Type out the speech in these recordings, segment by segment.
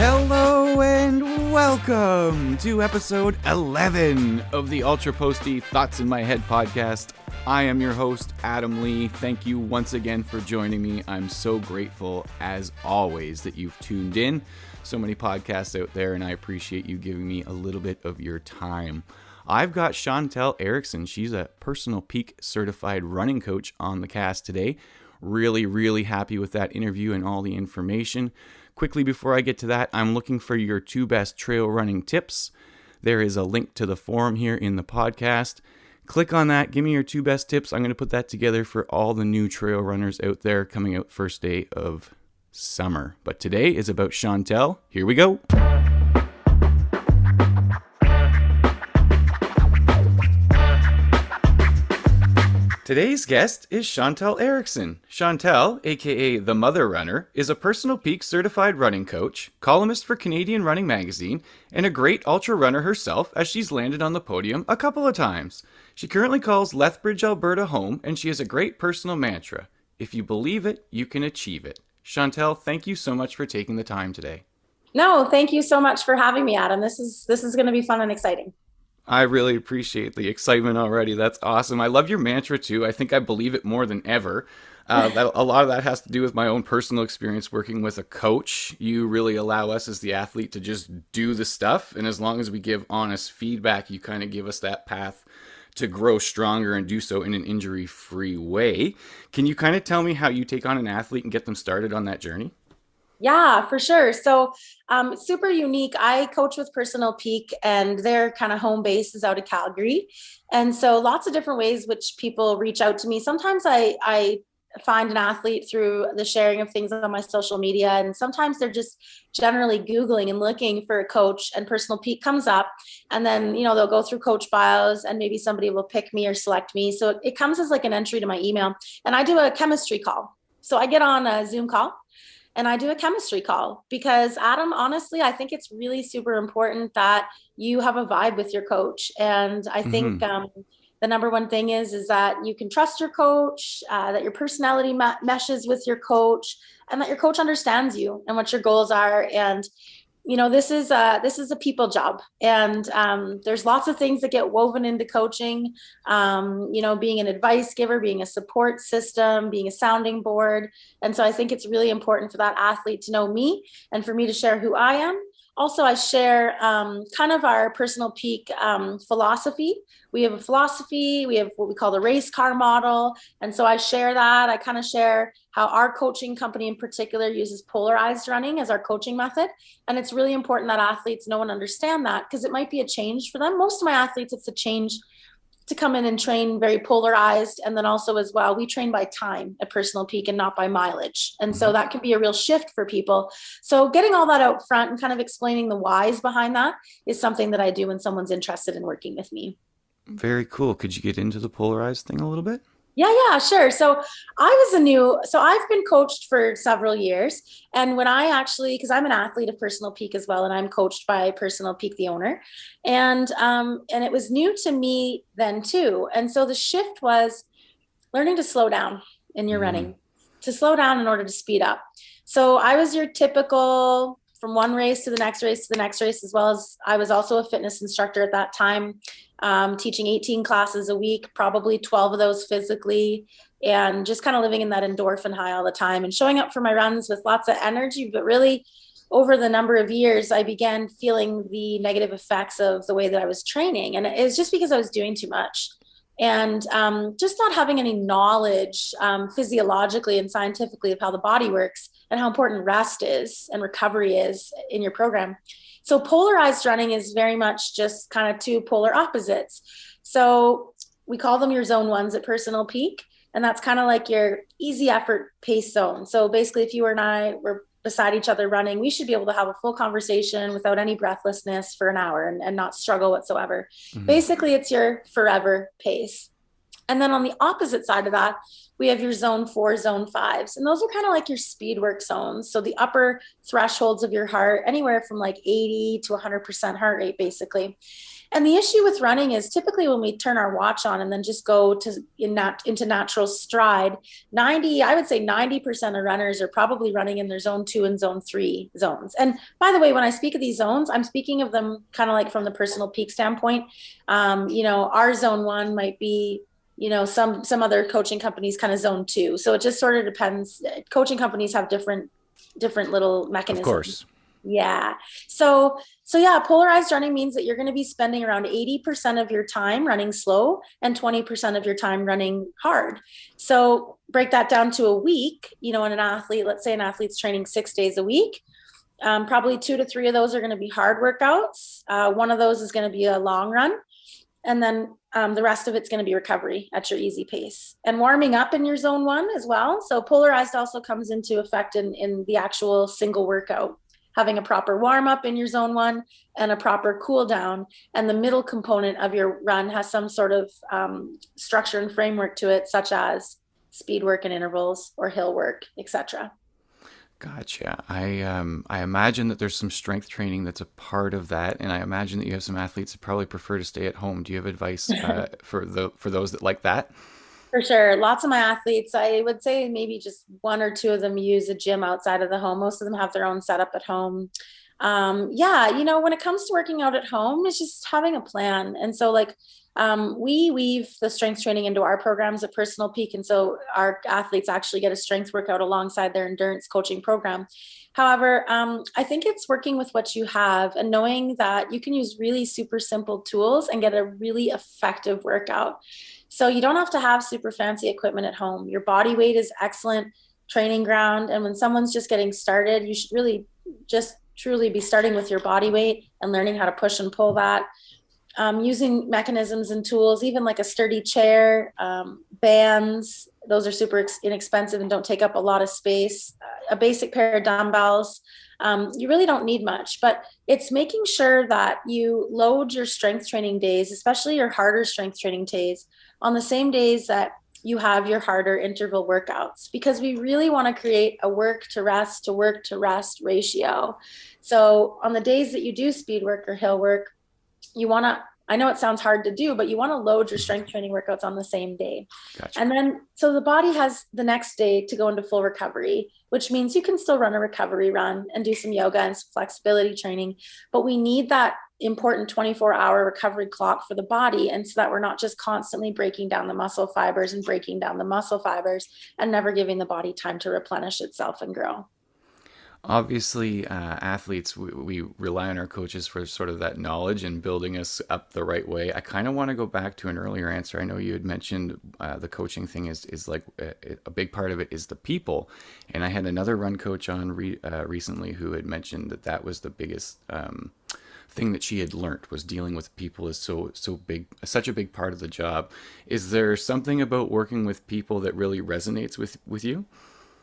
Hello and welcome to episode 11 of the Ultra Posty Thoughts in My Head podcast. I am your host, Adam Lee. Thank you once again for joining me. I'm so grateful, as always, that you've tuned in. So many podcasts out there, and I appreciate you giving me a little bit of your time. I've got Chantelle Erickson. She's a personal peak certified running coach on the cast today. Really happy with that interview and all the information. Quickly before I get to that, I'm looking for your 2 best trail running tips. There is a link to the forum here in the podcast. Click on that. Give me your 2 best tips. I'm going to put that together for all the new trail runners out there coming out first day of summer. But today is about Chantelle. Here we go. Today's guest is Chantelle Erickson. Chantelle, aka The Mother Runner, is a personal peak certified running coach, columnist for Canadian Running Magazine, and a great ultra runner herself as she's landed on the podium a couple of times. She currently calls Lethbridge, Alberta home, and she has a great personal mantra: if you believe it, you can achieve it. Chantelle, thank you so much for taking the time today. No, thank you so much for having me, Adam. This is going to be fun and exciting. I really appreciate the excitement already. That's awesome. I love your mantra too. I think I believe it more than ever. A lot of that has to do with my own personal experience working with a coach. You really allow us as the athlete to just do the stuff. And as long as we give honest feedback, you kind of give us that path to grow stronger and do so in an injury-free way. Can you kind of tell me how you take on an athlete and get them started on that journey? Yeah, for sure. So super unique. I coach with Personal Peak, and their kind of home base is out of Calgary. And so lots of different ways which people reach out to me. Sometimes I find an athlete through the sharing of things on my social media, and sometimes they're just generally Googling and looking for a coach, and Personal Peak comes up, and then, they'll go through coach bios and maybe somebody will pick me or select me. So it comes as like an entry to my email, and I do a chemistry call. So I get on a Zoom call and I do a chemistry call because, Adam, honestly, I think it's really super important that you have a vibe with your coach. And I think the number one thing is that you can trust your coach, that your personality meshes with your coach, and that your coach understands you and what your goals are. And this is a people job, and there's lots of things that get woven into coaching. Being an advice giver, being a support system, being a sounding board. And so I think it's really important for that athlete to know me and for me to share who I am. Also, I share kind of our Personal Peak philosophy. We have a philosophy. We have what we call the race car model. And so I share that. I kind of share how our coaching company in particular uses Polarized Running as our coaching method. And it's really important that athletes know and understand that, because it might be a change for them. Most of my athletes, it's a change to come in and train very polarized. And then also as well, we train by time at Personal Peak and not by mileage. And so that can be a real shift for people. So getting all that out front and kind of explaining the whys behind that is something that I do when someone's interested in working with me. Very cool. Could you get into the polarized thing a little bit? Yeah, sure. So I've been coached for several years. And when because I'm an athlete of Personal Peak as well, and I'm coached by Personal Peak, the owner. And it was new to me then too. And so the shift was learning to slow down in your running, to slow down in order to speed up. So I was your typical from one race to the next race to the next race, as well as I was also a fitness instructor at that time. Teaching 18 classes a week, probably 12 of those physically, and just kind of living in that endorphin high all the time and showing up for my runs with lots of energy. But really, over the number of years, I began feeling the negative effects of the way that I was training. And it was just because I was doing too much and just not having any knowledge physiologically and scientifically of how the body works and how important rest is and recovery is in your program. So polarized running is very much just kind of 2 polar opposites. So we call them your zone 1s at Personal Peak. And that's kind of like your easy effort pace zone. So basically, if you and I were beside each other running, we should be able to have a full conversation without any breathlessness for an hour and not struggle whatsoever. Basically, it's your forever pace. And then on the opposite side of that, we have your zone 4, zone 5s. And those are kind of like your speed work zones. So the upper thresholds of your heart, anywhere from like 80 to 100% heart rate, basically. And the issue with running is typically when we turn our watch on and then just go into natural stride, I would say 90% of runners are probably running in their zone 2 and zone 3 zones. And by the way, when I speak of these zones, I'm speaking of them kind of like from the personal peak standpoint. Our zone 1 might be, some other coaching companies kind of zone 2. So it just sort of depends. Coaching companies have different little mechanisms. Of course. Yeah. So yeah, polarized running means that you're going to be spending around 80% of your time running slow and 20% of your time running hard. So break that down to a week, in an athlete, let's say an athlete's training 6 days a week. Probably 2 to 3 of those are going to be hard workouts. One of those is going to be a long run. And then the rest of it's going to be recovery at your easy pace and warming up in your zone 1 as well. So polarized also comes into effect in the actual single workout, having a proper warm up in your zone 1 and a proper cool down. And the middle component of your run has some sort of structure and framework to it, such as speed work and intervals or hill work, etc. Gotcha. I imagine that there's some strength training that's a part of that, and I imagine that you have some athletes that probably prefer to stay at home. Do you have advice for those that like that? For sure. Lots of my athletes, I would say maybe just 1 or 2 of them use a gym outside of the home. Most of them have their own setup at home. When it comes to working out at home, it's just having a plan. And so we weave the strength training into our programs at Personal Peak. And so our athletes actually get a strength workout alongside their endurance coaching program. However, I think it's working with what you have and knowing that you can use really super simple tools and get a really effective workout. So you don't have to have super fancy equipment at home. Your body weight is excellent training ground. And when someone's just getting started, you should really just truly be starting with your body weight and learning how to push and pull that. Using mechanisms and tools, even like a sturdy chair, bands, those are super inexpensive and don't take up a lot of space. A basic pair of dumbbells. You really don't need much, but it's making sure that you load your strength training days, especially your harder strength training days, on the same days that you have your harder interval workouts, because we really want to create a work to rest ratio. So on the days that you do speed work or hill work, I know it sounds hard to do, but you want to load your strength training workouts on the same day. Gotcha. And then, so the body has the next day to go into full recovery, which means you can still run a recovery run and do some yoga and some flexibility training, but we need that important 24-hour recovery clock for the body. And so that we're not just constantly breaking down the muscle fibers and never giving the body time to replenish itself and grow. Obviously, athletes, we rely on our coaches for sort of that knowledge and building us up the right way. I kind of want to go back to an earlier answer. I know you had mentioned the coaching thing is like a big part of it is the people. And I had another run coach on recently who had mentioned that was the biggest thing that she had learned, was dealing with people is so big, such a big part of the job. Is there something about working with people that really resonates with you?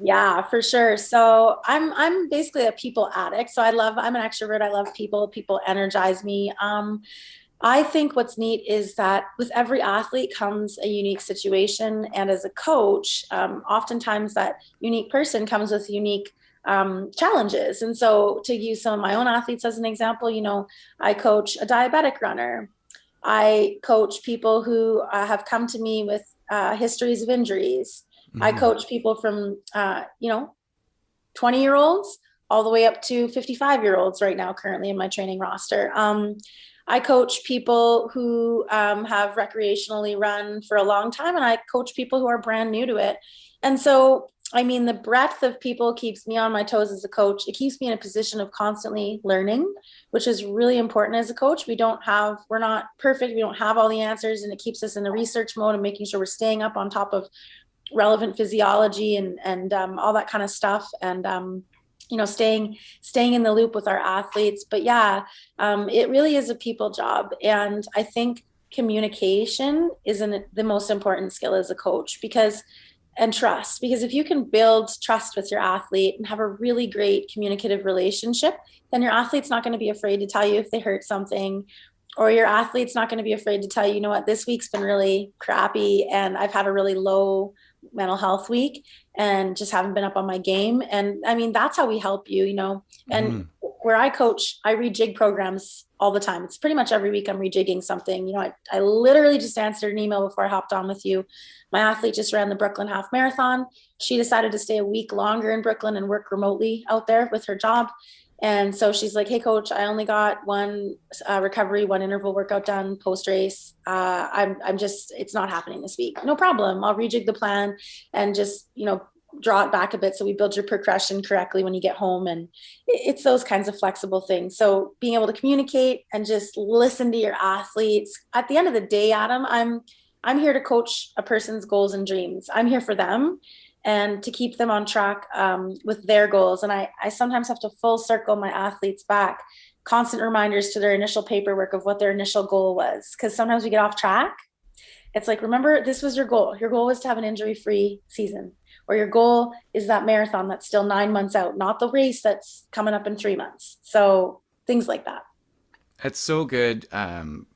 Yeah, for sure. So I'm basically a people addict. So I'm an extrovert. I love people. People energize me. I think what's neat is that with every athlete comes a unique situation. And as a coach, oftentimes that unique person comes with unique challenges. And so to use some of my own athletes as an example, I coach a diabetic runner. I coach people who have come to me with histories of injuries. Mm-hmm. I coach people from, 20-year-olds all the way up to 55-year-olds right now, currently in my training roster. I coach people who have recreationally run for a long time, and I coach people who are brand new to it. And so, the breadth of people keeps me on my toes as a coach. It keeps me in a position of constantly learning, which is really important as a coach. We're not perfect. We don't have all the answers, and it keeps us in the research mode and making sure we're staying up on top of relevant physiology and all that kind of stuff. And, staying in the loop with our athletes. But yeah, it really is a people job. And I think communication isn't the most important skill as a coach, and trust, because if you can build trust with your athlete and have a really great communicative relationship, then your athlete's not going to be afraid to tell you if they hurt something, or your athlete's not going to be afraid to tell you, what, this week's been really crappy and I've had a really low mental health week and just haven't been up on my game. And that's how we help you, and where I coach, I rejig programs all the time. It's pretty much every week I'm rejigging something. You know, I literally just answered an email before I hopped on with you. My athlete just ran the Brooklyn Half Marathon. She decided to stay a week longer in Brooklyn and work remotely out there with her job. And so she's like, hey, coach, I only got one recovery, one interval workout done post-race. I'm just, it's not happening this week. No problem. I'll rejig the plan and just, you know, draw it back a bit so we build your progression correctly when you get home. And it's those kinds of flexible things. So being able to communicate and just listen to your athletes. At the end of the day, Adam, I'm here to coach a person's goals and dreams. I'm here for them and to keep them on track with their goals. And I sometimes have to full circle my athletes back, constant reminders to their initial paperwork of what their initial goal was. Because sometimes we get off track. It's like, remember, this was your goal. Your goal was to have an injury-free season, or your goal is that marathon that's still 9 months out, not the race that's coming up in 3 months. So things like that. It's so good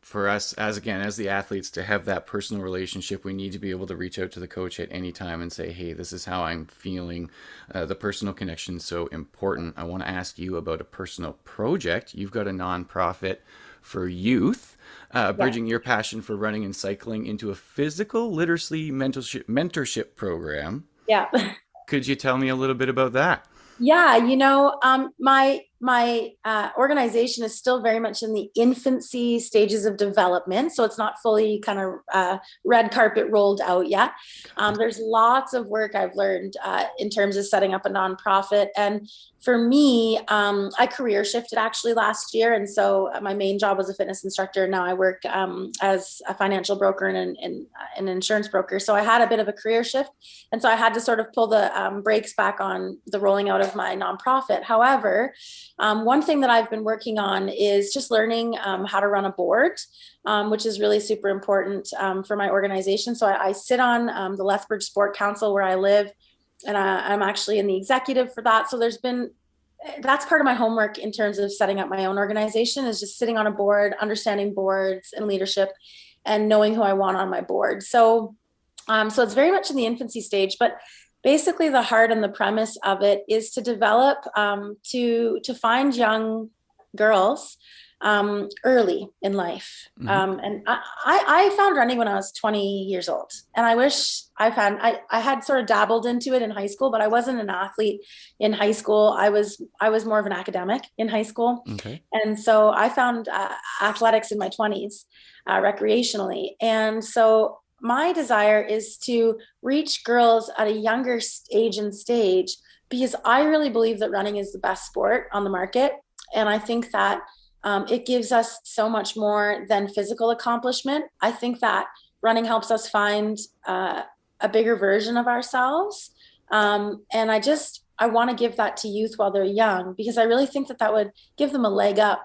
for us as the athletes to have that personal relationship. We need to be able to reach out to the coach at any time and say, hey, this is how I'm feeling. The personal connection is so important. I want to ask you about a personal project. You've got a nonprofit for youth, bridging your passion for running and cycling into a physical literacy mentorship program. Yeah. Could you tell me a little bit about that? Yeah, you know, my organization is still very much in the infancy stages of development, so it's not fully kind of red carpet rolled out yet. There's lots of work I've learned in terms of setting up a nonprofit, and for me, I career shifted actually last year, and so my main job was a fitness instructor. Now I work as a financial broker and an insurance broker. So I had a bit of a career shift, and so I had to sort of pull the brakes back on the rolling out of my nonprofit. However, one thing that I've been working on is just learning how to run a board, which is really super important for my organization. So I sit on the Lethbridge Sport Council where I live, and I'm actually in the executive for that. So that's part of my homework in terms of setting up my own organization, is just sitting on a board, understanding boards and leadership, and knowing who I want on my board. So it's very much in the infancy stage, but basically the heart and the premise of it is to develop, to find young girls early in life. Mm-hmm. And I found running when I was 20 years old, and I wish I had sort of dabbled into it in high school, but I wasn't an athlete in high school. I was more of an academic in high school. Okay. And so I found athletics in my 20s recreationally. And so my desire is to reach girls at a younger age and stage, because I really believe that running is the best sport on the market. And I think that it gives us so much more than physical accomplishment. I think that running helps us find a bigger version of ourselves. And I want to give that to youth while they're young, because I really think that would give them a leg up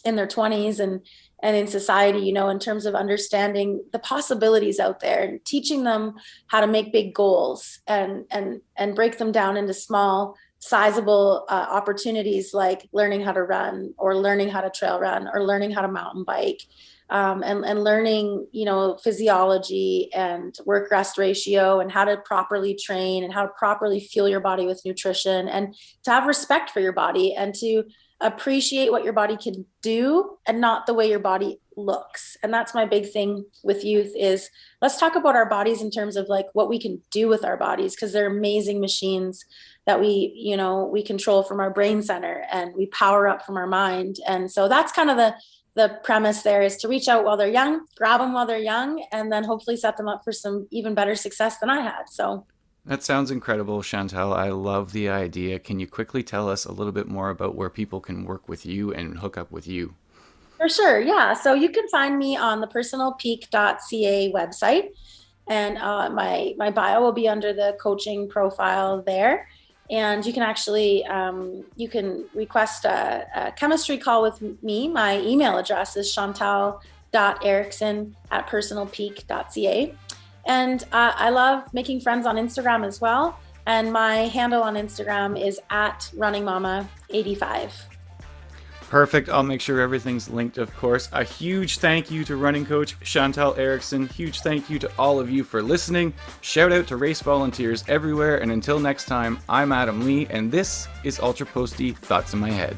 in their 20s and in society, you know, in terms of understanding the possibilities out there and teaching them how to make big goals and break them down into small, sizable opportunities, like learning how to run, or learning how to trail run, or learning how to mountain bike, and learning, you know, physiology and work rest ratio, and how to properly train, and how to properly fuel your body with nutrition, and to have respect for your body, and to appreciate what your body can do and not the way your body looks. And that's my big thing with youth, is let's talk about our bodies in terms of like what we can do with our bodies, because they're amazing machines that we control from our brain center, and we power up from our mind. And so that's kind of the premise there, is to reach out while they're young, grab them while they're young, and then hopefully set them up for some even better success than I had. So that sounds incredible, Chantelle. I love the idea. Can you quickly tell us a little bit more about where people can work with you and hook up with you? For sure, yeah. So you can find me on the personalpeak.ca website, and my bio will be under the coaching profile there. And you can actually, you can request a chemistry call with me. My email address is chantelle.erickson@personalpeak.ca. And I love making friends on Instagram as well. And my handle on Instagram is @runningmama85. Perfect. I'll make sure everything's linked, of course. A huge thank you to running coach Chantelle Erickson. Huge thank you to all of you for listening. Shout out to race volunteers everywhere. And until next time, I'm Adam Lee, and this is Ultra Posty Thoughts in My Head.